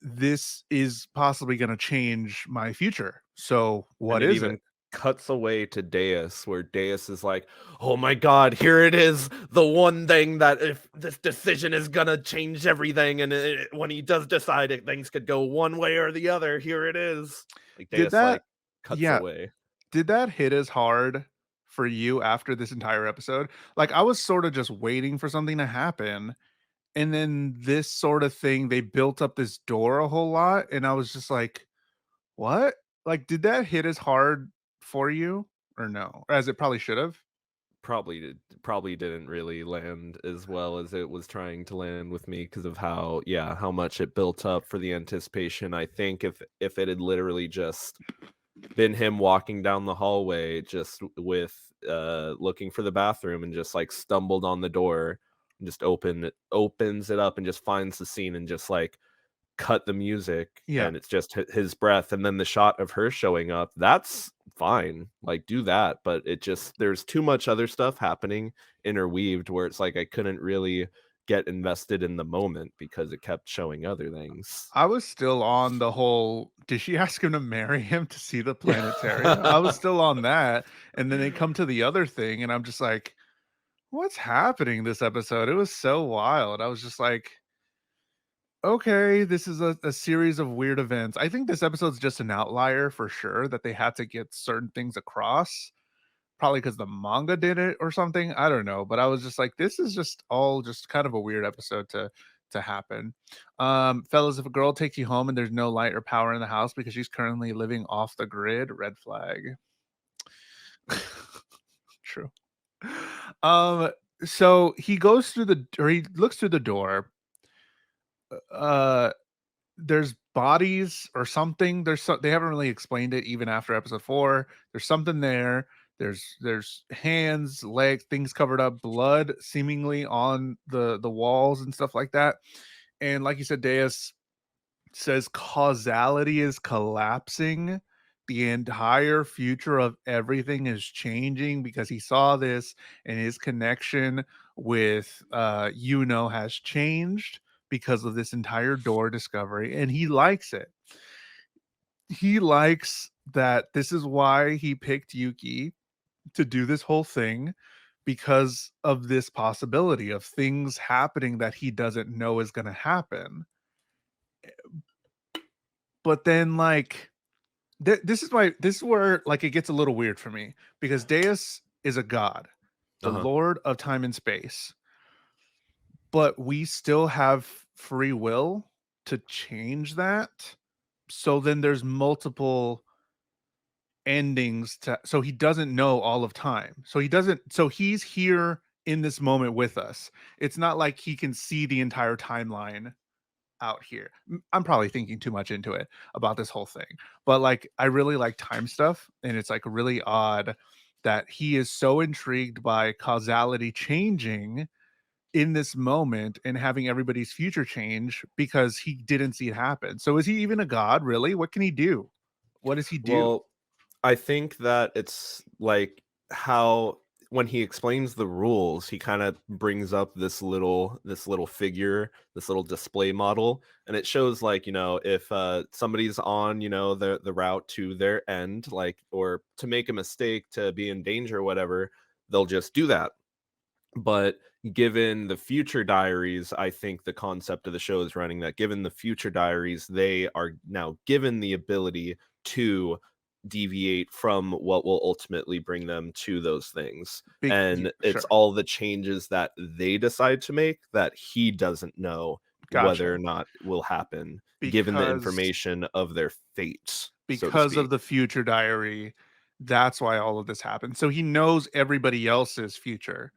this is possibly going to change my future. So, And what it is it? even cuts away to Deus, where Deus is like, "Oh my god, here it is, the one thing that if this decision is gonna change everything, and when he does decide it, things could go one way or the other. Here it is." Like Did Deus that? like cuts Yeah, away. did that hit as hard for you after this entire episode? Like I was sort of just waiting for something to happen, and then this sort of thing, they built up this door a whole lot, and I was just like, "What?" Like, did that hit as hard for you, or no, as it probably should have? Probably didn't really land as well as it was trying to land with me because of how, yeah, how much it built up for the anticipation. I think if it had literally just been him walking down the hallway just with looking for the bathroom and just like stumbled on the door and just opens it up and just finds the scene and just like cut the music, Yeah, and it's just his breath and then the shot of her showing up, that's fine, like do that. But it just, there's too much other stuff happening interweaved where it's like I couldn't really get invested in the moment because it kept showing other things. I was still on the whole, did she ask him to marry him to see the planetarium? I was still on that, and then they come to the other thing, and I'm just like, "What's happening this episode?" It was so wild. I was just like, "Okay, this is a series of weird events." I think this episode's just an outlier for sure, that they had to get certain things across, probably because the manga did it or something, I don't know, but I was just like, "This is just all just kind of a weird episode to happen." Fellas, if a girl takes you home and there's no light or power in the house because she's currently living off the grid, red flag. True. Um, so he goes through the or he looks through the door. Uh there's bodies or something. They haven't really explained it even after episode 4. There's something there. There's hands, legs, things covered up, blood seemingly on the walls and stuff like that. And like you said, Deus says causality is collapsing. The entire future of everything is changing because he saw this and his connection with has changed because of this entire door discovery, and he likes it. He likes that this is why he picked Yuki to do this whole thing, because of this possibility of things happening that he doesn't know is going to happen. But then like this is where like it gets a little weird for me, because Deus is a god, the Uh-huh. lord of time and space, but we still have free will to change that. So then there's multiple endings to, so he doesn't know all of time. So he's here in this moment with us. It's not like he can see the entire timeline out here. I'm probably thinking too much into it about this whole thing. But like I really like time stuff, and it's like really odd that he is so intrigued by causality changing in this moment and having everybody's future change because he didn't see it happen. So is he even a god really? What can he do? What does he do? Well, I think that it's like how when he explains the rules, he kind of brings up this little figure, this little display model, and it shows like, if somebody's on, the route to their end, like, or to make a mistake, to be in danger or whatever, they'll just do that. But given the future diaries, I think the concept of the show is running that given the future diaries, they are now given the ability to deviate from what will ultimately bring them to those things. And it's Sure. all the changes that they decide to make that he doesn't know whether or Gotcha. not will happen, given the Because information of their fate, so to because of speak. the future diary, that's why all of this happened. So he knows everybody else's future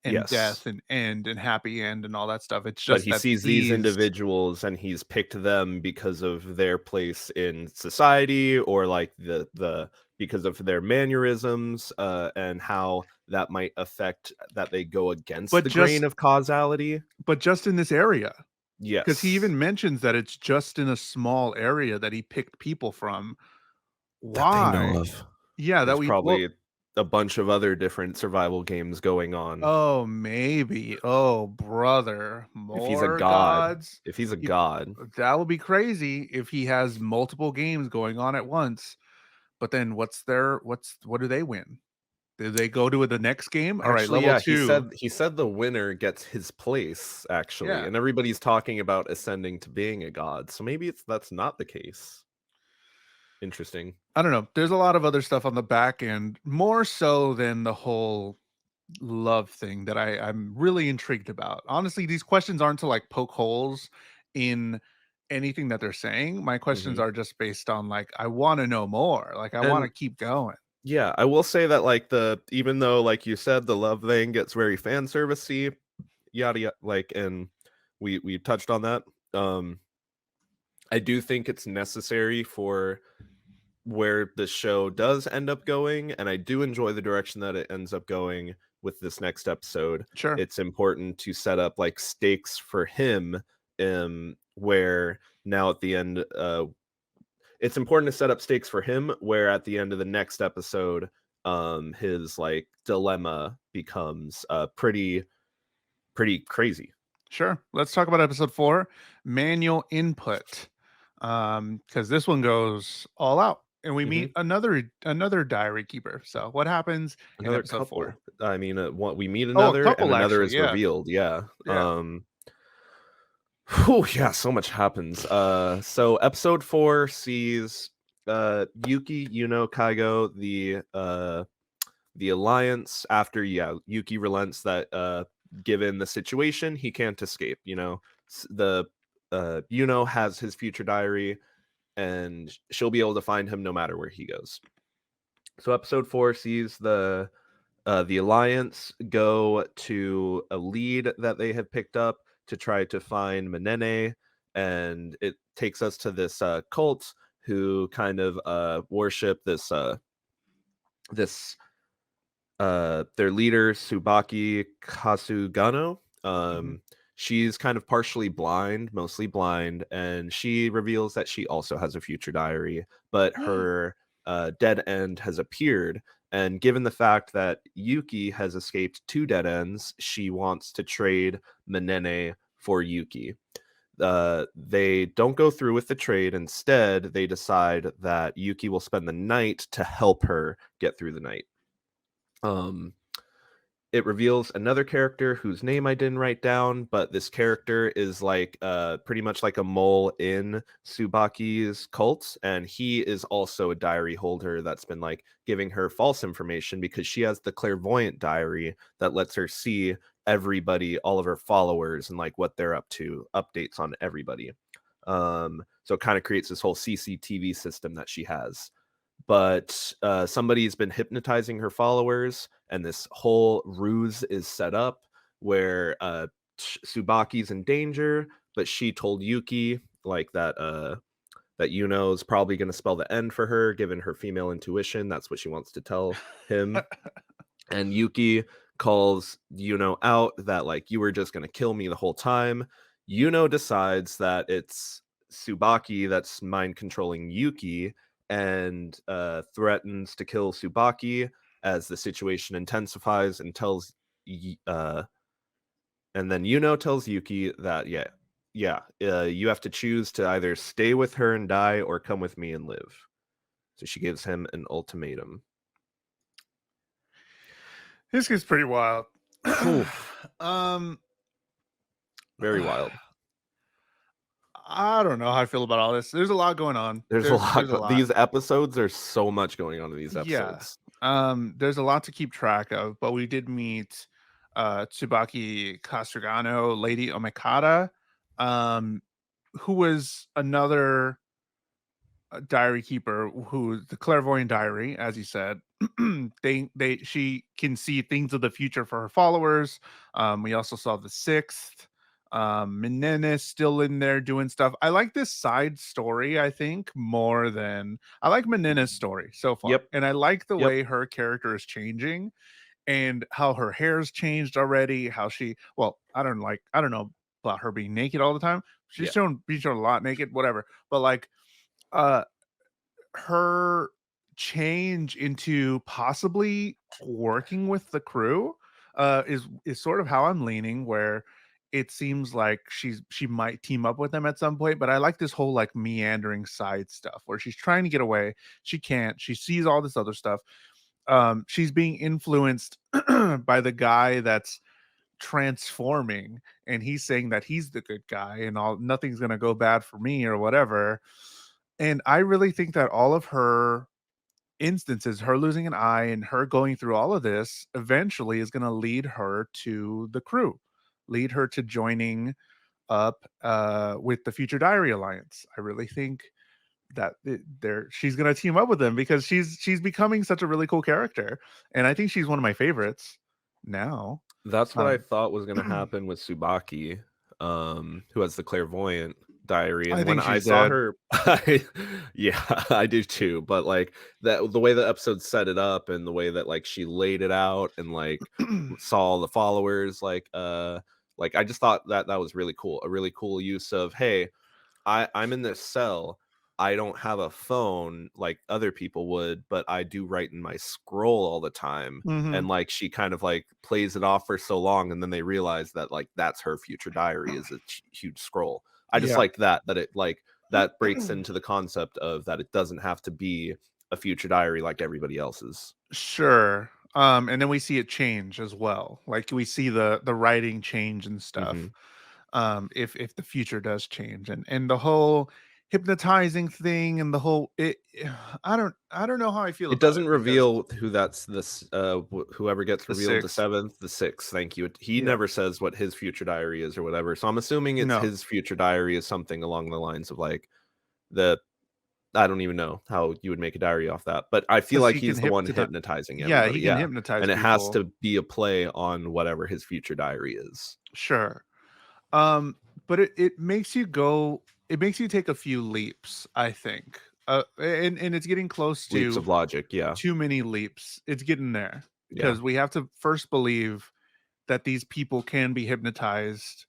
and Yes. death and end and happy end and all that stuff. It's But just he that sees these he's individuals and he's picked them because of their place in society, or like the because of their mannerisms, and how that might affect that they go against but the grain just of causality. but just in this area. Because he Yes, even mentions that it's just in a small area that he picked people from. that they know Why? of. Yeah, that There's we well, probably a bunch of other different survival games going on. oh, maybe. Oh, brother. If he's a More god, gods? if he's a He god, That would be crazy if he has multiple games going on at once. But then what do they win? Do they go to the next game? All right, actually, level yeah, he 2. said he said the winner gets his place, actually, Yeah. and everybody's talking about ascending to being a god. So maybe that's not the case. Interesting. I don't know. There's a lot of other stuff on the back end, more so than the whole love thing that I'm really intrigued about. Honestly, these questions aren't to like poke holes in anything that they're saying. My questions Hmm. are just based on like I want to know more. Like I want And to keep going. yeah, I will say that like the even though like you said the love thing gets very fan servicey, yada yada, like, and we touched on that. Um, I do think it's necessary for where the show does end up going, and I do enjoy the direction that it ends up going with this next episode. Sure. It's important to set up like stakes for him, where now at the end, it's important to set up stakes for him where at the end of the next episode, his like dilemma becomes pretty crazy. Sure. Let's talk about episode 4, manual input. Cuz this one goes all out and we Hmm. meet another diary keeper. So, what happens in Another episode 4? couple. I mean, what we meet Oh, a another, and couple another actually. is Yeah. revealed. Yeah. Yeah. Whew, yeah, so much happens. So episode 4 sees Yuki, Kaigo, the alliance after, yeah, Yuki relents that given the situation, he can't escape, The has his future diary, and she'll be able to find him no matter where he goes. So episode 4 sees the alliance go to a lead that they have picked up to try to find Manene, and it takes us to this cult who kind of worship this their leader Subaki Kasugano. Mhm. she's kind of partially blind, mostly blind, and she reveals that she also has a future diary, but her dead end has appeared. And given the fact that Yuki has escaped 2 dead ends, she wants to trade Manene for Yuki. They don't go through with the trade. Instead, they decide that Yuki will spend the night to help her get through the night. Um, it reveals another character whose name I didn't write down, but this character is like pretty much like a mole in Tsubaki's cult, and he is also a diary holder that's been like giving her false information because she has the clairvoyant diary that lets her see everybody, all of her followers, and like what they're up to, updates on everybody. So it kind of creates this whole CCTV system that she has, but somebody's been hypnotizing her followers, and this whole ruse is set up where Tsubaki's in danger, but she told Yuki like that Yuno is probably going to spell the end for her, given her female intuition. That's what she wants to tell him. And Yuki calls Yuno out that like you were just going to kill me the whole time. Yuno decides that it's Tsubaki that's mind controlling Yuki, and threatens to kill Tsubaki as the situation intensifies, and tells and then Yuno tells Yuki that you have to choose to either stay with her and die or come with me and live. So she gives him an ultimatum. This gets pretty wild. Very wild. I don't know how I feel about all this. There's a lot going on. There's a lot. These episodes, there's so much going on in these episodes. There's a lot to keep track of, but we did meet Tsubaki Castrugano, Lady Omekata, who was another diary keeper, who the clairvoyant diary, as you said. She can see things of the future for her followers. We also saw the sixth. Menene still in there doing stuff. I like this side story, I think, more than I like Menene's story so far. Yep. And I like the way her character is changing and how her hair's changed already. How I don't know about her being naked all the time. She's being shown a lot naked, whatever. But like her change into possibly working with the crew is sort of how I'm leaning, where it seems like she might team up with them at some point. But I like this whole like meandering side stuff where she's trying to get away, she can't, she sees all this other stuff. She's being influenced by the guy that's transforming, and he's saying that he's the good guy and nothing's gonna go bad for me or whatever. And I really think that all of her instances, her losing an eye and her going through all of this, eventually is going to lead her to the crew, lead her to joining up with the Future Diary Alliance. I really think that she's going to team up with them because she's becoming such a really cool character, and I think she's one of my favorites now. That's what I thought was going to happen with Tsubaki, who has the clairvoyant diary. And when I saw her, I do too. But like that, the way the episode set it up and the way that like she laid it out and like saw the followers, like I just thought that was really cool. A really cool use of, hey, I'm in this cell. I don't have a phone like other people would, but I do write in my scroll all the time. And like she kind of like plays it off for so long, and then they realize that like that's her future diary is a huge scroll. I just like that it like that breaks into the concept of that it doesn't have to be a future diary like everybody else's. Sure. And then we see it change as well. Like we see the writing change and stuff. If the future does change, and the whole hypnotizing thing and the whole I don't know how I feel It about doesn't it, reveal who that's this whoever gets revealed the sixth. the sixth. Thank you. He never says what his future diary is or whatever. So I'm assuming it's No. his future diary is something along the lines of like I don't even know how you would make a diary off that, but I feel like he's the one hypnotizing everybody. He can hypnotize And it has people. to be a play on whatever his future diary is. Sure. But it makes you take a few leaps, I think. And it's getting close Leaps to of logic, too many leaps. It's getting there Yeah. because we have to first believe that these people can be hypnotized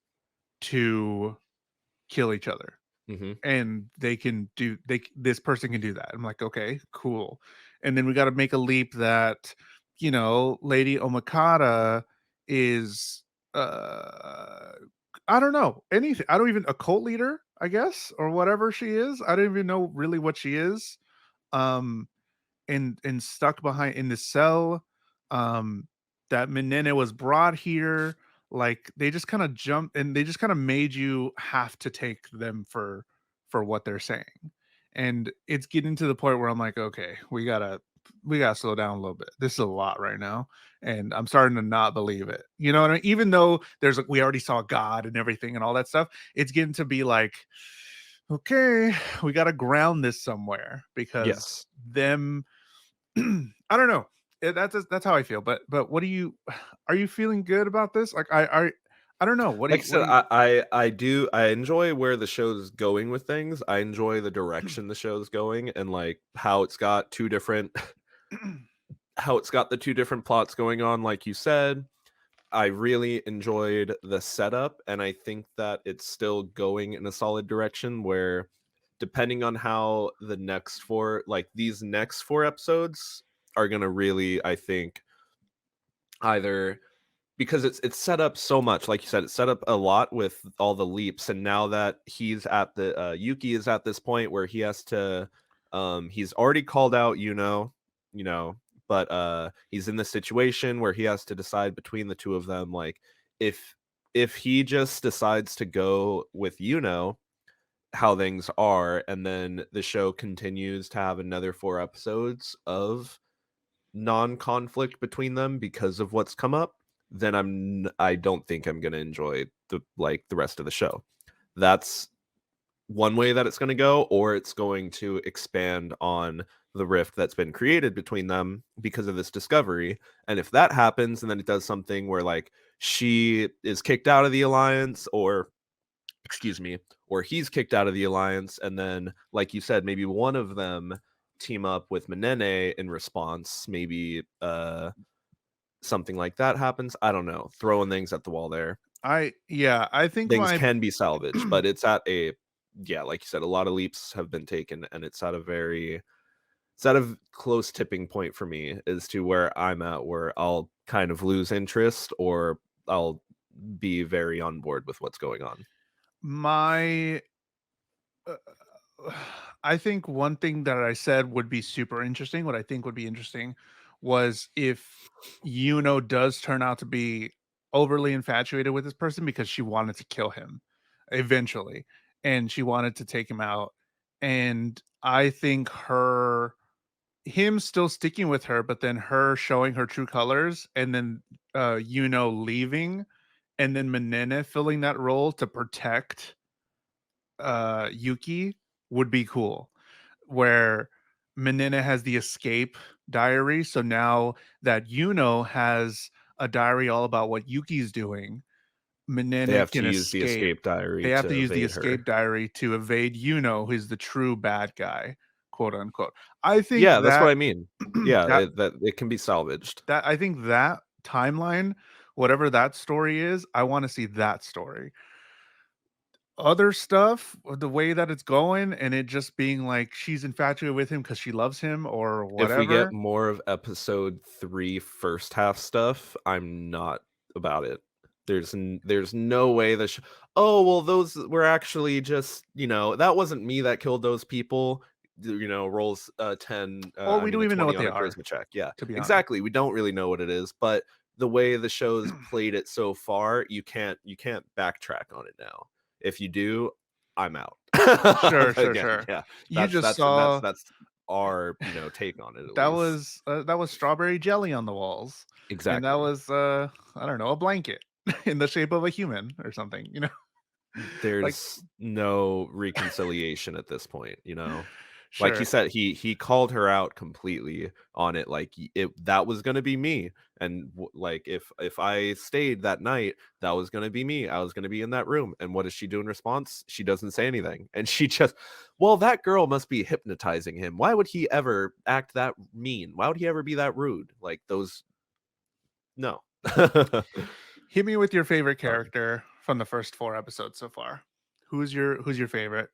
to kill each other, Hmm. and this person can do that. I'm like, okay, cool. And then we got to make a leap that, Lady Omakata is, uh I don't know anything. I don't even a cult leader, I guess, or whatever she is. I don't even know really what she is. Um and stuck behind in the cell, um that Menene was brought here. Like, they just kind of jumped, and they just kind of made you have to take them for what they're saying. And it's getting to the point where I'm like, okay, we gotta slow down a little bit. This is a lot right now, and I'm starting to not believe it. You know what I mean? Even though there's like, we already saw God and everything and all that stuff, it's getting to be like, okay, we gotta ground this somewhere, because Yes. them I don't know. That's how I feel. But what do you are you feeling good about this? Like, I don't know. Like I What said, do you I enjoy where the show's going with things. I enjoy the direction the show's going, and like how it's got two different how it's got the two different plots going on, like you said. I really enjoyed the setup, and I think that it's still going in a solid direction where, depending on how these next four episodes are going to really, I think, either, because it's set up so much, like you said, it's set up a lot with all the leaps, and now that Yuki is at this point where he has to, he's already called out, you know, but he's in this situation where he has to decide between the two of them, like, if he just decides to go with, how things are, and then the show continues to have another four episodes of non-conflict between them because of what's come up, then I don't think I'm going to enjoy the rest of the show. That's one way that it's going to go, or it's going to expand on the rift that's been created between them because of this discovery. And if that happens, and then it does something where, like, she is kicked out of the alliance, or excuse me, or he's kicked out of the alliance, and then, like you said, maybe one of them team up with Menene in response, maybe something like that happens. I don't know, throwing things at the wall there. I think Things my can be salvaged, but it's at a, yeah, like you said, a lot of leaps have been taken, and it's at a close tipping point for me as to where I'm at, where I'll kind of lose interest, or I'll be very on board with what's going on. my uh, I think one thing that I said would be super interesting, what I think would be interesting, was if does turn out to be overly infatuated with this person because she wanted to kill him eventually, and she wanted to take him out. And I think him still sticking with her, but then her showing her true colors, and then leaving, and then Menene filling that role to protect Yuki would be cool. Where Menina has the escape diary, so now that has a diary all about what Yuki's doing, They Menina have can to use the escape. escape diary They have to to use the evade escape her. diary to evade who's the true bad guy, quote unquote. I think Yeah, that's what that I mean. Yeah, that that it can be salvaged. I think that timeline, whatever that story is, I want to see that story. Other stuff, the way that it's going, and it just being like she's infatuated with him because she loves him or If we get whatever. more of episode 3 first half stuff, I'm not about it. There's no way oh, well, those were actually just, that wasn't me that killed those people. Rolls 10, Or I we mean don't a even know 20 what on they a are, charisma check. Yeah, to be honest. exactly. We don't really know what it is, but the way the show's played it so far, you can't backtrack on it now. If you do, I'm out. Sure, sure, Again, sure. yeah. You That's just that's and that's saw that's our, take on it, at that least. was strawberry jelly on the walls, and that Exactly. was, I don't know, a blanket in the shape of a human or something. Like, There's no reconciliation at this point, Like he sure. said, he called her out completely on it, like, that was gonna be me, and like, if I stayed that night, that was gonna be me. I was gonna be in that room, and what does she do in response? She doesn't say anything, and she just, well, that girl must be hypnotizing him. Why would he ever act that mean? Why would he ever be that rude? Like those, no. Hit me with your favorite Sorry. character from the first 4 episodes so far? Who's your favorite?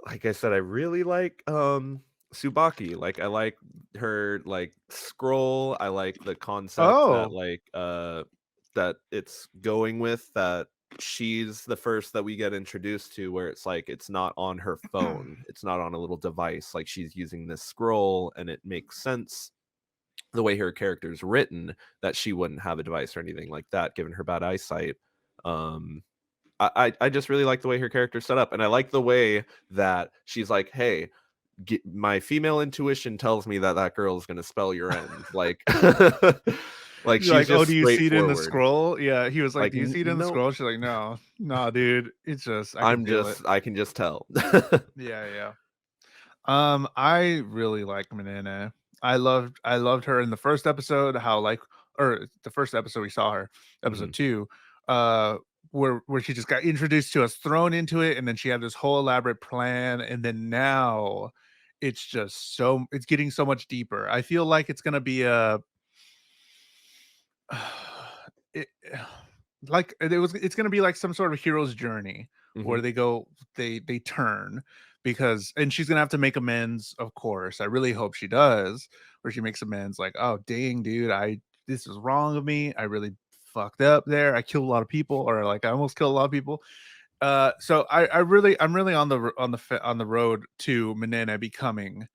Like I said, I really like Tsubaki. Like I like her like scroll. I like the concept that Oh, like that it's going with that she's the first that we get introduced to where it's like it's not on her phone. It's not on a little device. Like she's using this scroll and it makes sense the way her character's written that she wouldn't have a device or anything like that given her bad eyesight. Um I just really like the way her character's set up, and I like the way that she's like, "Hey, my female intuition tells me that that girl is gonna spell your end." Like, like you're she's like, "Oh, just do you see it in the straightforward. scroll?" Yeah, he was like, Like, "Do you see it in the no, scroll?" She's like, "No, no, dude, it's just I can feel it." I can just tell. Yeah, yeah. I really like Manana. I loved her in the first episode, how like or the first episode we saw her, episode Mhm. 2, where she just got introduced to us, thrown into it, and then she had this whole elaborate plan, and then now it's just so it's getting so much deeper. I feel like it's gonna be a it, like it's gonna be like some sort of hero's journey where Mhm. they go they turn because and she's gonna have to make amends, of course. I really hope she does, where she makes amends like, oh dang dude, I this was wrong of me. I really fucked up there. I killed a lot of people, or like I almost killed a lot of people. So I'm really on on the road to Manana becoming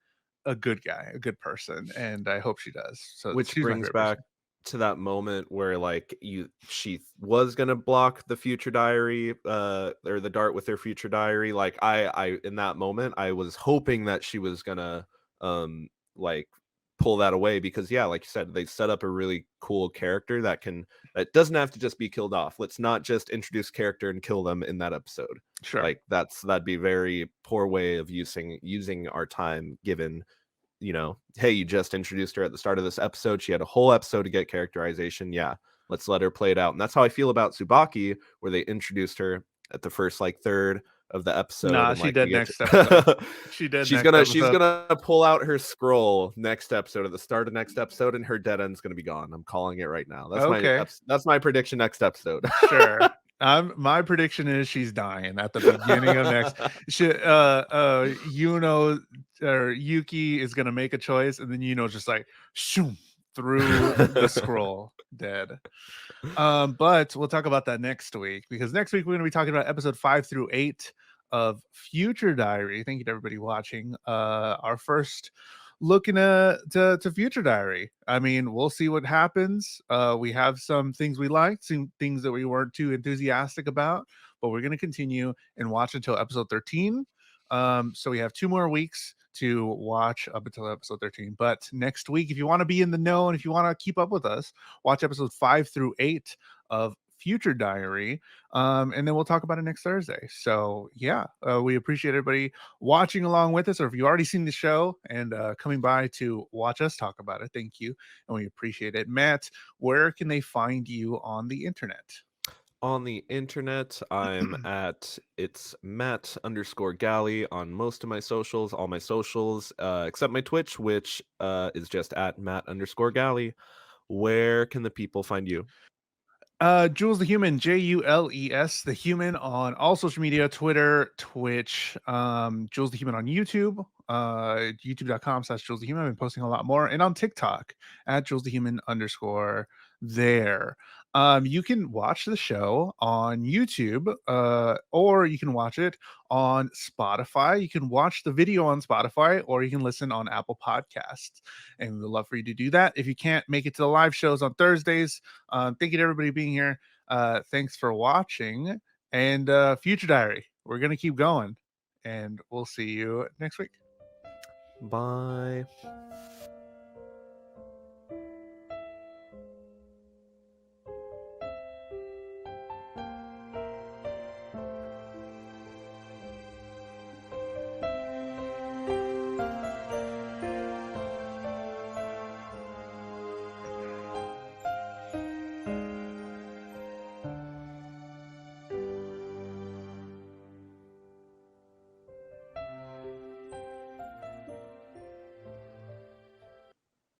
a good guy, a good person, and I hope she does. So Which she's my brings favorite back person. to that moment where like she was gonna block the future diary, or the dart with her future diary. Like I in that moment I was hoping that she was gonna like pull that away because yeah, like you said, they set up a really cool character that doesn't have to just be killed off. Let's not just introduce character and kill them in that episode. Sure. Like that'd be very poor way of using our time given hey, you just introduced her at the start of this episode. She had a whole episode to get characterization. Yeah, let's let her play it out. And that's how I feel about Tsubaki, where they introduced her at the first like third of the episode, Nah, and she like we dead get next episode. to She dead next she's episode. gonna pull out her scroll next episode at the start of next episode, and her dead end's gonna be gone. I'm calling it right now. Okay, That's my prediction next episode. sure. My prediction is she's dying at the beginning of next. She, Yuno or Yuki is gonna make a choice, and then Yuno's just like shoom through the scroll, dead. But we'll talk about that next week because next week we're gonna be talking about episode 5 through 8 of Future Diary. Thank you to everybody watching. Our first looking to Future Diary. I mean, we'll see what happens. We have some things we liked, some things that we weren't too enthusiastic about, but we're gonna continue and watch until episode 13. So we have 2 more weeks to watch up until episode 13. But next week, if you want to be in the know and if you want to keep up with us, watch episode 5 through 8 of Future Diary. And then we'll talk about it next Thursday. So yeah, we appreciate everybody watching along with us, or if you've already seen the show and coming by to watch us talk about it, thank you. And we appreciate it. Matt, where can they find you on the internet? On the internet, I'm at it's Matt underscore Galley on most of my socials, all my socials, except my Twitch, which is just at Matt underscore Galley. Where can the people find you? Jules the Human, Jules the Human on all social media, Twitter, Twitch, Jules the Human on YouTube, youtube.com/Jules the Human. I've been posting a lot more, and on TikTok at Jules the Human underscore there. You can watch the show on YouTube, or you can watch it on Spotify. You can watch the video on Spotify, or you can listen on Apple Podcasts. And we'd love for you to do that. If you can't make it to the live shows on Thursdays, thank you to everybody being here. Thanks for watching. And Future Diary, we're going to keep going. And we'll see you next week. Bye.